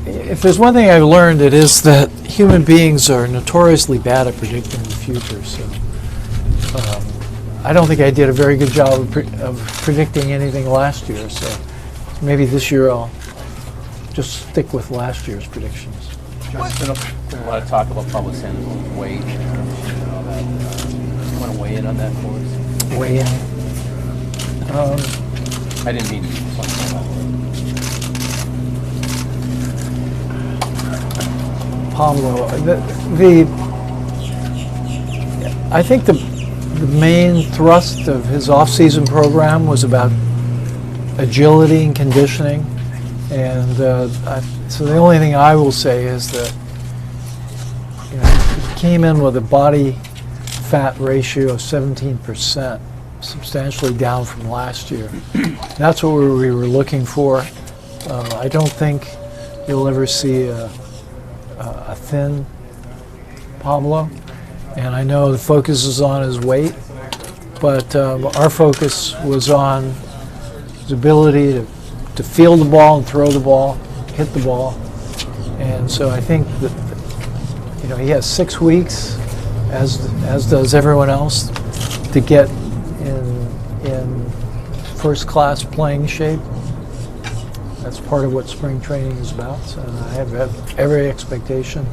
if there's one thing I've learned, it is that human beings are notoriously bad at predicting the future. So I don't think I did a very good job of predicting anything last year. So maybe this year I'll just stick with last year's predictions. There's been a lot of talk about Pablo Sandoval's weight and all that. You want to weigh in on that for us? Weigh in. I didn't mean something about Pablo, I think the main thrust of his off-season program was about agility and conditioning, and so the only thing I will say is that he came in with a body fat ratio of 17%, substantially down from last year. That's what we were looking for. I don't think you'll ever see a thin Pablo, and I know the focus is on his weight, but our focus was on his ability to field the ball and throw the ball, hit the ball, and so I think that he has 6 weeks, as does everyone else, to get in first-class playing shape. That's part of what spring training is about, so I have every expectation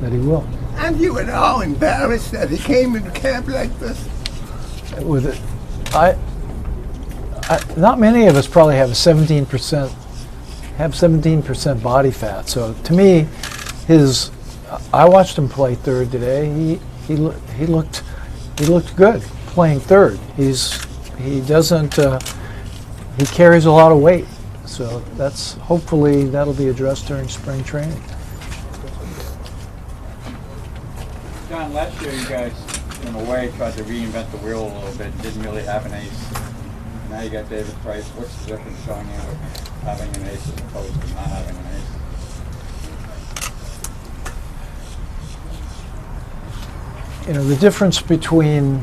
that he will. Aren't you at all embarrassed that he came into camp like this? With it, not many of us probably have 17% body fat. So to me, I watched him play third today. He looked good playing third. He carries a lot of weight. So hopefully that'll be addressed during spring training. John, last year you guys, in a way, tried to reinvent the wheel a little bit. Didn't really have an ace. Now you got David Price. What's the difference showing you with having an ace as opposed to not having an ace? The difference between,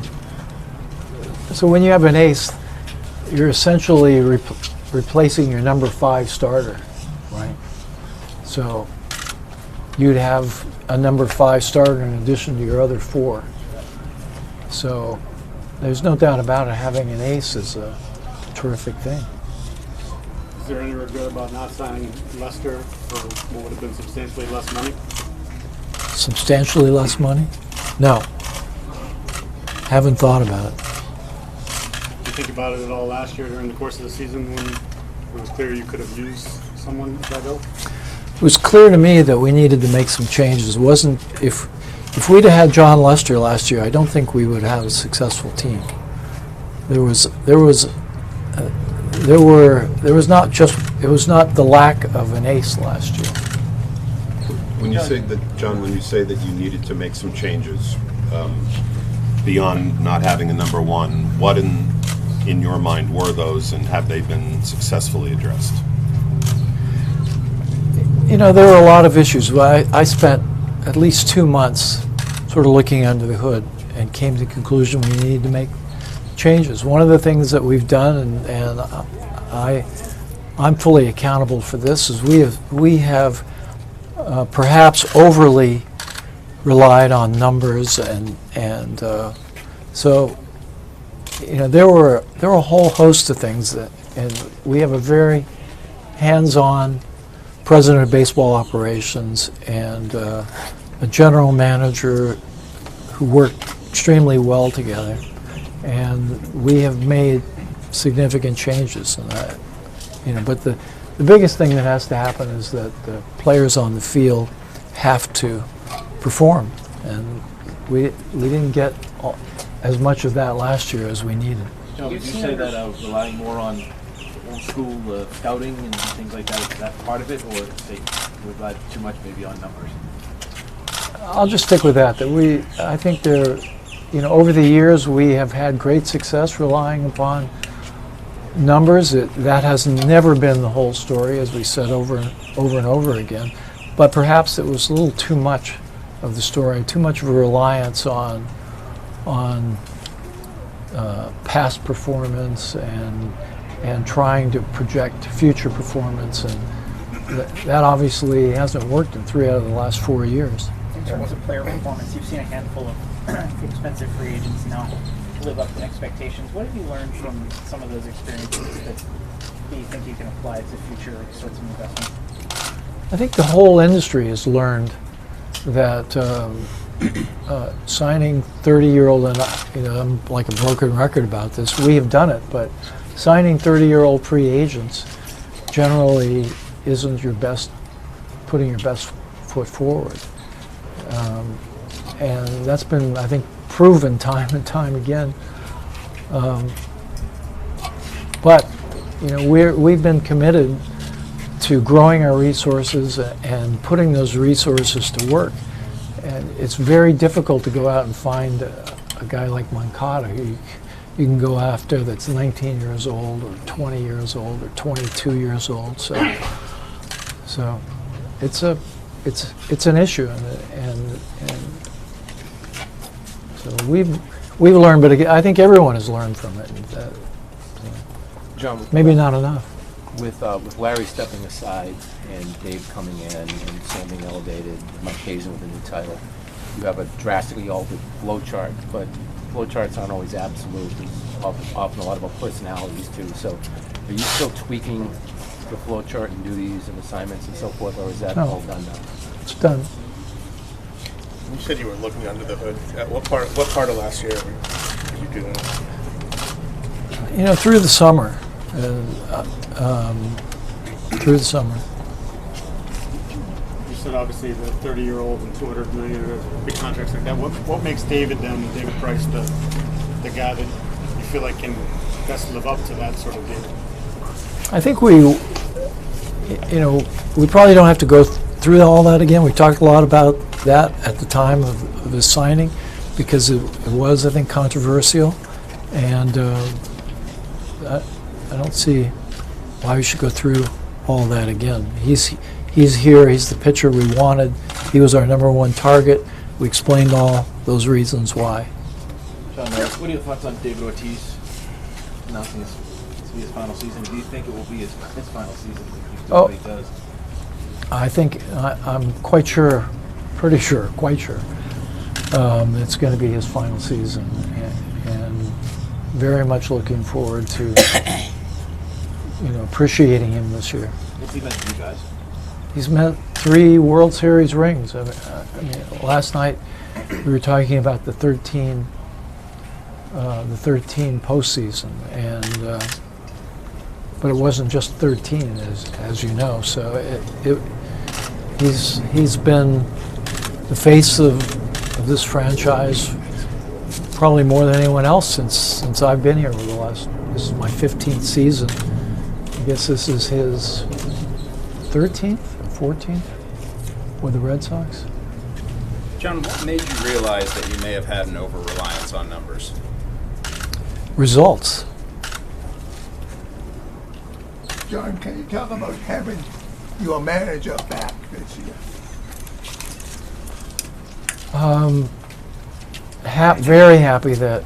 so when you have an ace, you're essentially replacing your number 5 starter, right? So you'd have a number 5 starter in addition to your other 4. So there's no doubt about it, having an ace is a terrific thing. Is there any regret about not signing Lester for what would have been substantially less money? Substantially less money? No. Haven't thought about it. Did you think about it at all last year during the course of the season when it was clear you could have used someone that ill? It was clear to me that we needed to make some changes. It wasn't, if we'd have had John Lester last year, I don't think we would have a successful team. It was not the lack of an ace last year. When you say that, John, when you say that you needed to make some changes beyond not having a number 1, what in your mind were those, and have they been successfully addressed? There were a lot of issues. I spent at least 2 months sort of looking under the hood and came to the conclusion we needed to make changes. One of the things that we've done, and I'm fully accountable for this, is we have perhaps overly relied on numbers, and so there were a whole host of things and we have a very hands-on president of baseball operations and a general manager who work extremely well together, and we have made significant changes in that. But the biggest thing that has to happen is that the players on the field have to perform, and we didn't get as much of that last year as we needed. Would you say that relying more on old school scouting and things like that, is that part of it, or they rely too much maybe on numbers? I'll just stick with that. I think over the years we have had great success relying upon numbers. That has never been the whole story, as we said over and over again. But perhaps it was a little too much of the story, too much of a reliance on past performance and trying to project future performance. And that obviously hasn't worked in 3 out of the last 4 years. In terms of player performance, you've seen a handful of expensive free agents not live up to expectations. What have you learned from some of those experiences that you think you can apply to future sorts of investments? I think the whole industry has learned that signing 30-year-old, and I'm like a broken record about this, we have done it, but signing 30-year-old free agents generally isn't putting your best foot forward. And that's been, I think, proven time and time again. But we've been committed to growing our resources and putting those resources to work. And it's very difficult to go out and find a guy like Moncada who you can go after that's 19 years old or 20 years old or 22 years old. So it's an issue, and so we've learned, but I think everyone has learned from it. John, Maybe not enough. with Larry stepping aside and Dave coming in and Sam being elevated, Mike Hazen with a new title, you have a drastically altered flow chart, but flow charts aren't always absolute. There's often a lot about personalities too. So are you still tweaking the flow chart and duties and assignments and so forth, or is that No. all done now? It's done. You said you were looking under the hood. At what part of last year were you doing? Through the summer. Through the summer. You said obviously the 30-year-old and $200 million, big contracts like that. What makes David Price, the guy that you feel like can best live up to that sort of deal? I think we probably don't have to go through all that again. We talked a lot about that at the time of his signing because it was, I think, controversial. And I don't see why we should go through all that again. He's here. He's the pitcher we wanted. He was our #1 target. We explained all those reasons why. John, what are your thoughts on David Ortiz announcing this to be his final season? Do you think it will be his final season if he does what he does? I think I'm quite sure, quite sure, it's going to be his final season, and very much looking forward to appreciating him this year. What's he meant to you guys? He's met 3 World Series rings. I mean, last night we were talking about the 13 postseason, and but it wasn't just 13, as you know. So he's been the face of this franchise probably more than anyone else since I've been here over the last. This is my 15th season. I guess this is his 13th, 14th with the Red Sox. John, what made you realize that you may have had an over-reliance on numbers? Results. John, can you talk about having your manager back this year? Very happy that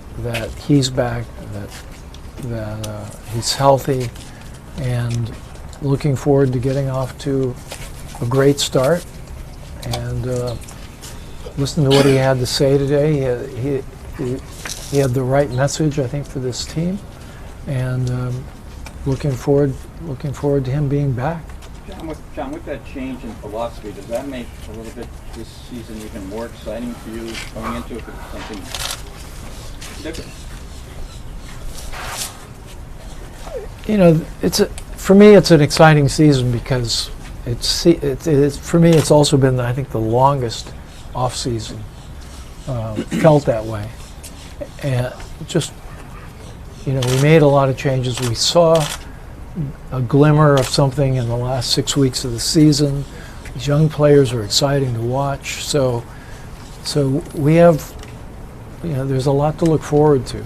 he's back, that he's healthy, and looking forward to getting off to a great start. And listen to what he had to say today. He had the right message, I think, for this team, and looking forward to him being back. John, with that change in philosophy, does that make a little bit this season even more exciting for you going into it with something different? For me, it's an exciting season because for me, it's also been, I think, the longest off season. Felt that way, and just we made a lot of changes. We saw a glimmer of something in the last 6 weeks of the season. These young players are exciting to watch. So we have, there's a lot to look forward to.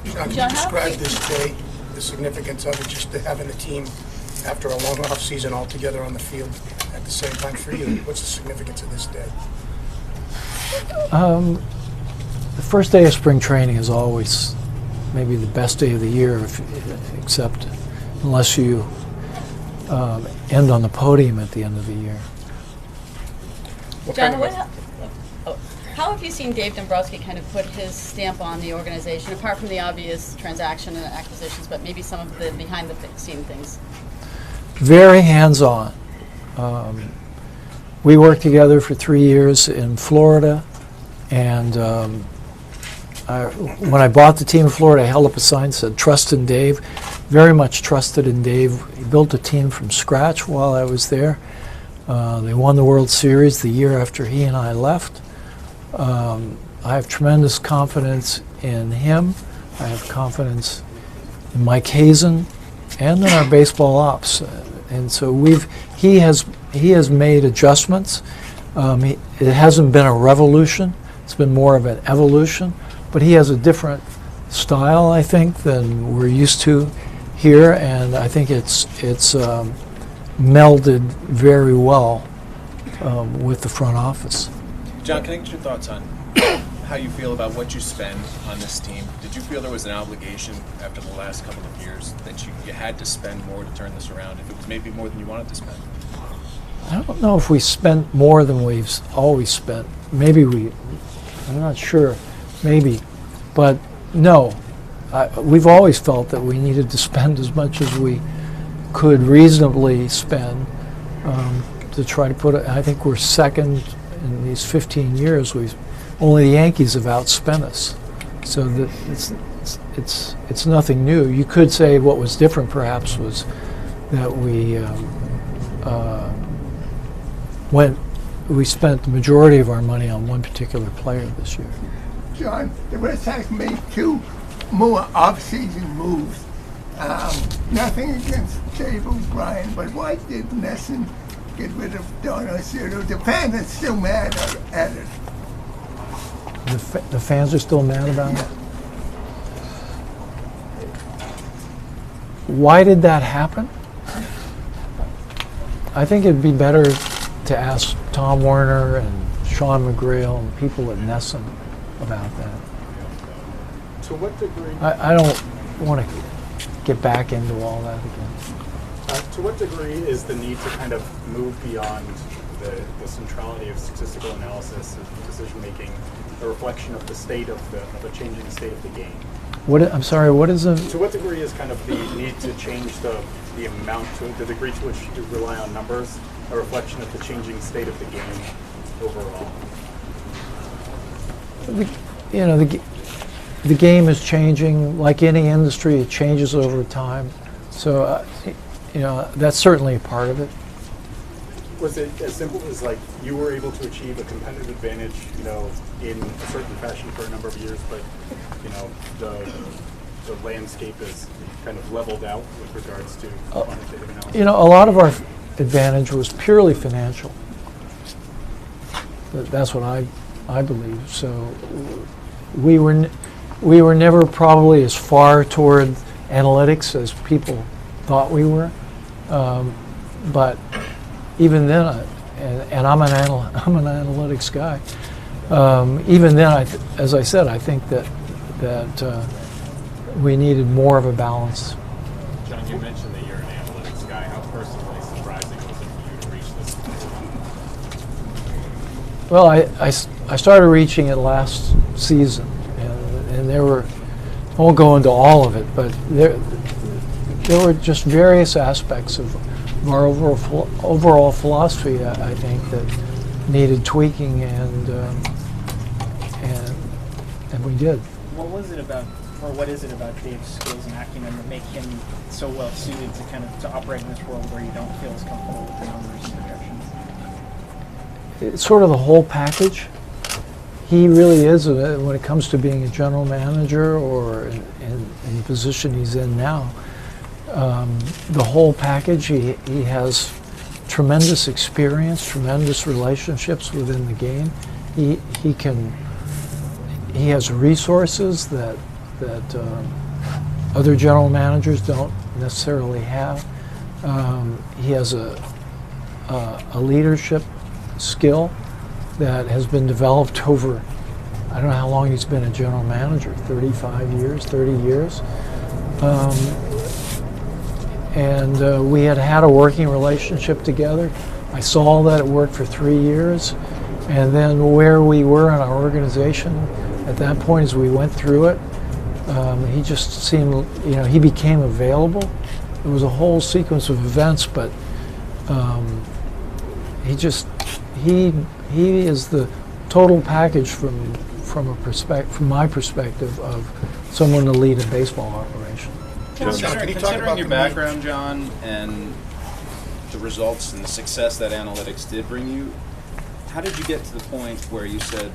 John, can you describe this day, the significance of it, just to having the team after a long off season all together on the field at the same time for you? What's the significance of this day? The first day of spring training is always maybe the best day of the year, except unless you end on the podium at the end of the year. John, how have you seen Dave Dombrowski kind of put his stamp on the organization, apart from the obvious transaction and acquisitions, but maybe some of the behind-the-scene things? Very hands-on. We worked together for 3 years in Florida, and when I bought the team in Florida, I held up a sign that said, "Trust in Dave." Very much trusted in Dave. He built a team from scratch while I was there. They won the World Series the year after he and I left. I have tremendous confidence in him. I have confidence in Mike Hazen and in our baseball ops. And so he has made adjustments. It hasn't been a revolution. It's been more of an evolution. But he has a different style, I think, than we're used to here. And I think it's melded very well with the front office. John, can I get your thoughts on how you feel about what you spend on this team? Did you feel there was an obligation after the last couple of years that you had to spend more to turn this around, if it was maybe more than you wanted to spend? I don't know if we spent more than we've always spent. I'm not sure, maybe. But no, we've always felt that we needed to spend as much as we could reasonably spend to try to put it. I think we're second in these 15 years. Only the Yankees have outspent us, so that it's nothing new. You could say what was different, perhaps, was that we spent the majority of our money on one particular player this year. John, the Red Sox made 2 more off-season moves. Nothing against Dave O'Brien, but why did Nesson get rid of Don Osiro? The fans are still mad at it. The fans are still mad about it? Why did that happen? I think it'd be better to ask Tom Werner and Sean McGrail and people at Nesson about that. To what degree? I don't want to get back into all that again. To what degree is the need to kind of move beyond the centrality of statistical analysis and decision making a reflection of the state of a changing state of the game? I'm sorry, what is it? To what degree is kind of the need to change the amount, to the degree to which you rely on numbers, a reflection of the changing state of the game overall? The game is changing. Like any industry, it changes over time. So, that's certainly a part of it. Was it as simple as like you were able to achieve a competitive advantage, in a certain fashion for a number of years, but the landscape is kind of leveled out with regards to quantitative analysis? A lot of our advantage was purely financial. That's what I believe. So we were never probably as far toward analytics as people thought we were, but even then, and I'm an analytics guy. Even then, as I said, I think that we needed more of a balance. John, you mentioned that you're an analytics guy. How personally surprising was it for you to reach this point? Well, I started reaching it last season, and there were, I won't go into all of it, but there were just various aspects of our overall philosophy, I think, that needed tweaking, and we did. What was it about, or what is it about Dave's skills and acumen that make him so well suited to operate in this world where you don't feel as comfortable with the numbers and projections? It's sort of the whole package. He really is, when it comes to being a general manager or in the position he's in now, the whole package. He has tremendous experience, tremendous relationships within the game. He has resources that other general managers don't necessarily have. He has a leadership skill that has been developed over, I don't know how long he's been a general manager, 35 years, 30 years. and we had had a working relationship together. I saw that it worked for 3 years, and then where we were in our organization at that point as we went through it, he just seemed, he became available. It was a whole sequence of events, but he is the total package from my perspective of someone to lead a baseball operation. Considering your background, John, and the results and the success that analytics did bring you, how did you get to the point where you said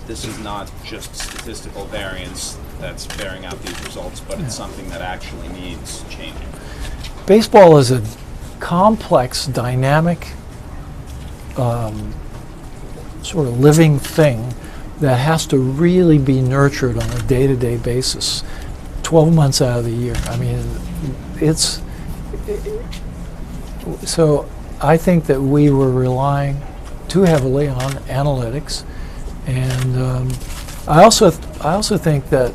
this is not just statistical variance that's bearing out these results, but it's something that actually needs changing? Baseball is a complex, dynamic, sort of living thing that has to really be nurtured on a day-to-day basis, 12 months out of the year. I mean, so I think that we were relying too heavily on analytics, and I also think that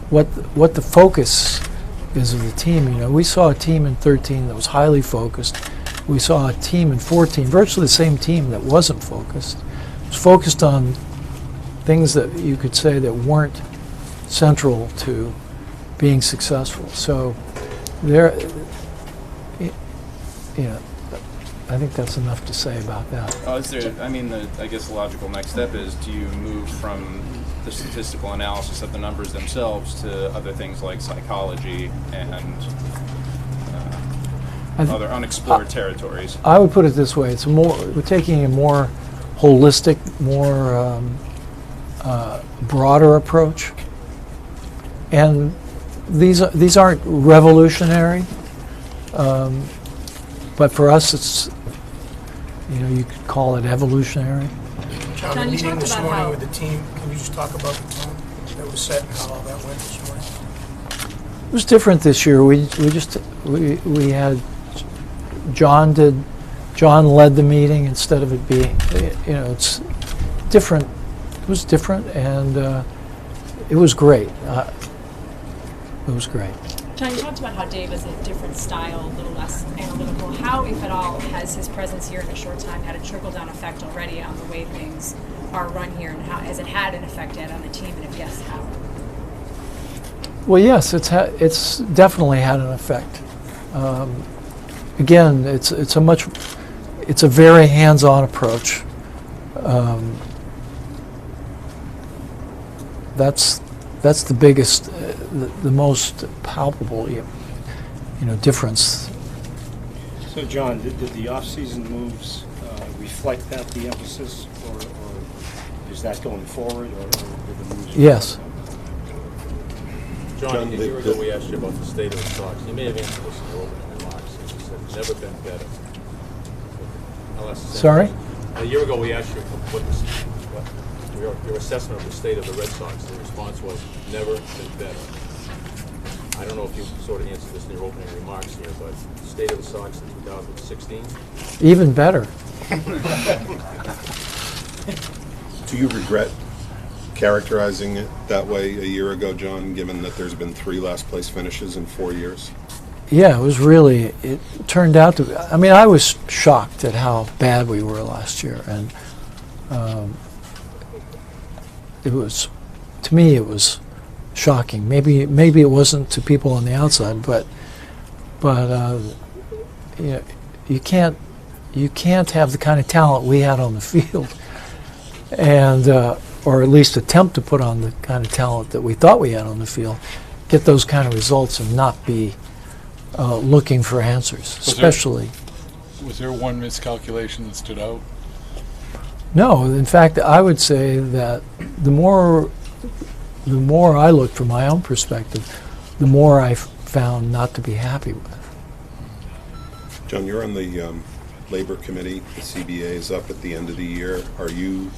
what the focus is of the team. We saw a team in 13 that was highly focused. We saw a team in 14, virtually the same team, that wasn't focused. It was focused on things that you could say that weren't central to being successful. So I think that's enough to say about that. I guess the logical next step is, do you move from the statistical analysis of the numbers themselves to other things like psychology and other unexplored territories? I would put it this way: we're taking a more holistic, more broader approach, and these aren't revolutionary, but for us, it's you could call it evolutionary. John, the meeting this morning with the team, can you just talk about the tone that was set and how all that went this morning? It was different this year. We had John led the meeting instead of it being, it's different. It was different, and it was great. It was great. John, you talked about how Dave is a different style, a little less analytical. How, if at all, has his presence here in a short time had a trickle-down effect already on the way things are run here, and how has it had an effect yet on the team, and if yes, how? Well, yes, it's definitely had an effect. Again, it's a very hands-on approach. That's the biggest, the most palpable, difference. So, John, did the off-season moves reflect the emphasis, or is that going forward, or did the moves? Yes. John, a year ago we asked you about the state of the Sox. You may have answered this in your opening remarks. You said it's never been better. I'll ask the same Sorry? question. A year ago we asked you what your assessment of the state of the Red Sox. The response was never been better. I don't know if you sort of answered this in your opening remarks here, but state of the Sox in 2016? Even better. Do you regret characterizing it that way a year ago, John, given that there's been 3 last place finishes in 4 years? Yeah, it turned out to, I was shocked at how bad we were last year, and to me it was shocking. Maybe it wasn't to people on the outside, but you can't have the kind of talent we had on the field, and or at least attempt to put on the kind of talent that we thought we had on the field, get those kind of results and not be looking for answers, especially. Was there one miscalculation that stood out? No, in fact, I would say that the more I looked from my own perspective, the more I found not to be happy with. John, you're on the Labor Committee. The CBA is up at the end of the year. Are you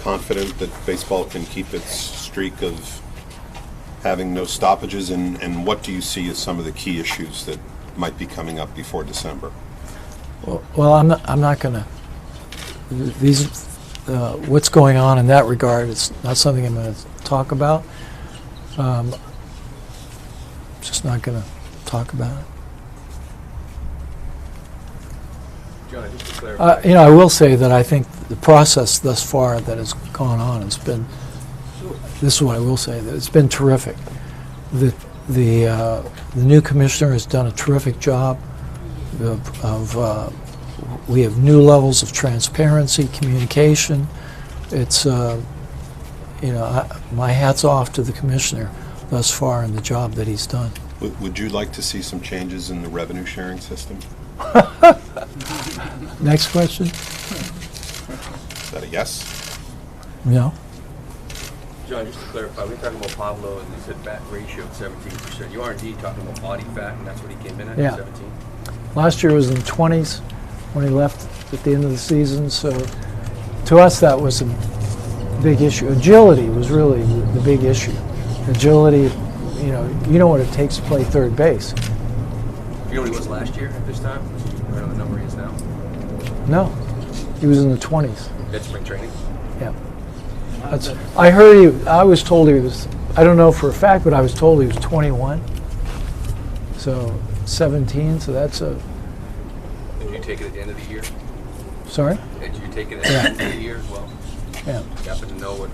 confident that baseball can keep its streak of having no stoppages, and what do you see as some of the key issues that might be coming up before December? Well, I'm not going to. What's going on in that regard is not something I'm going to talk about. Just not going to talk about it. John, just to clarify. I will say that I think the process thus far that has gone on has been, this is what I will say, that it's been terrific. The new commissioner has done a terrific job we have new levels of transparency, communication. It's, my hat's off to the commissioner thus far in the job that he's done. Would you like to see some changes in the revenue sharing system? Next question? Is that a yes? No. John, just to clarify, we're talking about Pablo and you said fat ratio of 17%. You are indeed talking about body fat, and that's what he came in at, Yeah. 17? Last year was in the 20s when he left at the end of the season, so to us that was a big issue. Agility was really the big issue. Agility, you know what it takes to play third base. Do you know what he was last year at this time? Do you know the number he is now? No, he was in the 20s. At spring training? Yeah. I was told he was, I don't know for a fact, but I was told he was 21. So 17, so that's a... Did you take it at the end of the year? Sorry? Did you take it at the end of the year as well? Yeah. You happen to know what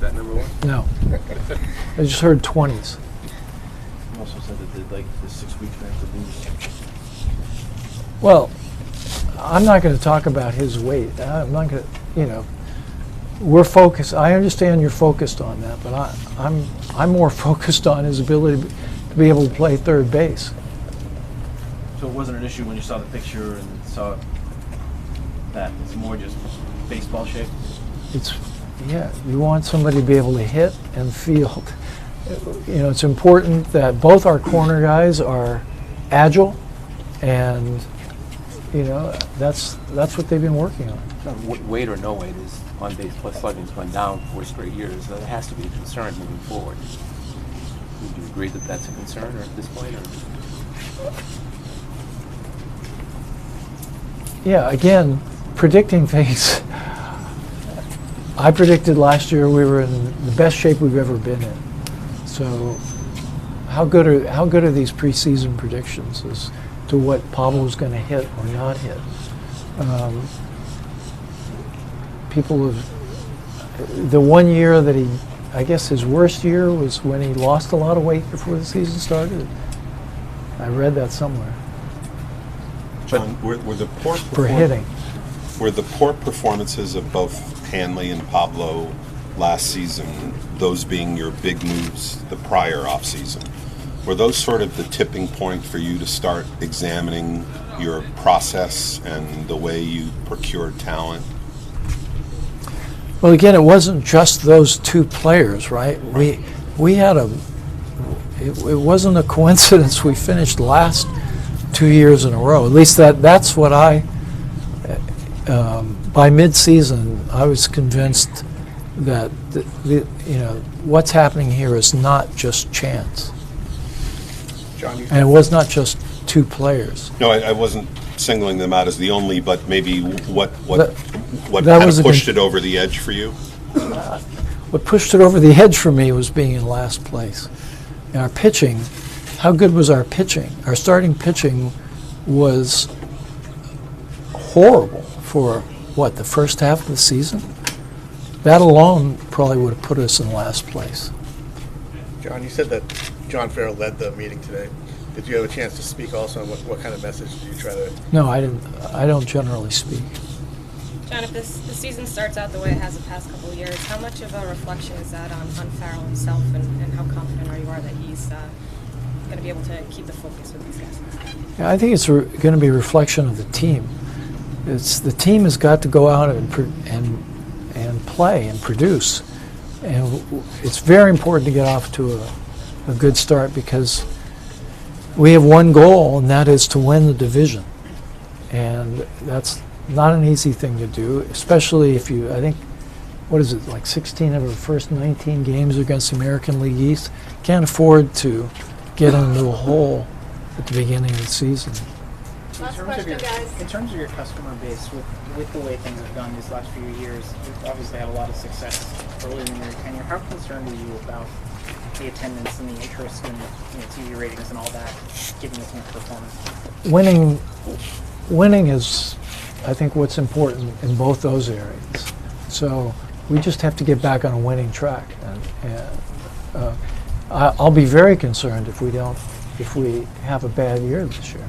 that number was? No. I just heard 20s. You also said that the 6 weeks after lose. Well, I'm not going to talk about his weight. I'm not going to, we're focused. I understand you're focused on that, but I'm more focused on his ability to be able to play third base. So it wasn't an issue when you saw the picture and saw that it's more just baseball shape? You want somebody to be able to hit and field. It's important that both our corner guys are agile, and that's what they've been working on. Weight or no weight is on base plus slugging's gone down 4 straight years. That has to be a concern moving forward. Would you agree that that's a concern or at this point? Or? Yeah, again, predicting things. I predicted last year we were in the best shape we've ever been in. So how good are these preseason predictions as to what Pablo's going to hit or not hit? People have, the one year that I guess his worst year was when he lost a lot of weight before the season started. I read that somewhere. John, were the poor for hitting. Were the poor performances of both Hanley and Pablo last season, those being your big moves the prior offseason, were those sort of the tipping point for you to start examining your process and the way you procured talent? Well, again, it wasn't just those two players, right? We had it wasn't a coincidence we finished last 2 years in a row. At least that's what by mid-season, I was convinced that what's happening here is not just chance. John, and it was not just two players. No, I wasn't singling them out as the only, but maybe what that kind was of pushed it over the edge for you? What pushed it over the edge for me was being in last place. And our pitching, how good was our pitching? Our starting pitching was horrible for, the first half of the season? That alone probably would have put us in last place. John, you said that John Farrell led the meeting today. Did you have a chance to speak also on what kind of message did you try to... No, I didn't. I don't generally speak. John, if the season starts out the way it has the past couple of years, how much of a reflection is that on Farrell himself, and how confident are you that he's going to be able to keep the focus with these guys? Yeah, I think it's going to be a reflection of the team. The team has got to go out and play and produce, and it's very important to get off to a good start because we have one goal, and that is to win the division, and that's not an easy thing to do, especially if you, I think, 16 of our first 19 games against the American League East. Can't afford to get into a hole at the beginning of the season. In terms of your customer base, with the way things have gone these last few years, you've obviously had a lot of success early in your tenure. How concerned are you about the attendance and the interest in TV ratings and all that, giving this much performance? Winning is I think what's important in both those areas. So we just have to get back on a winning track. And I'll be very concerned if we have a bad year this year.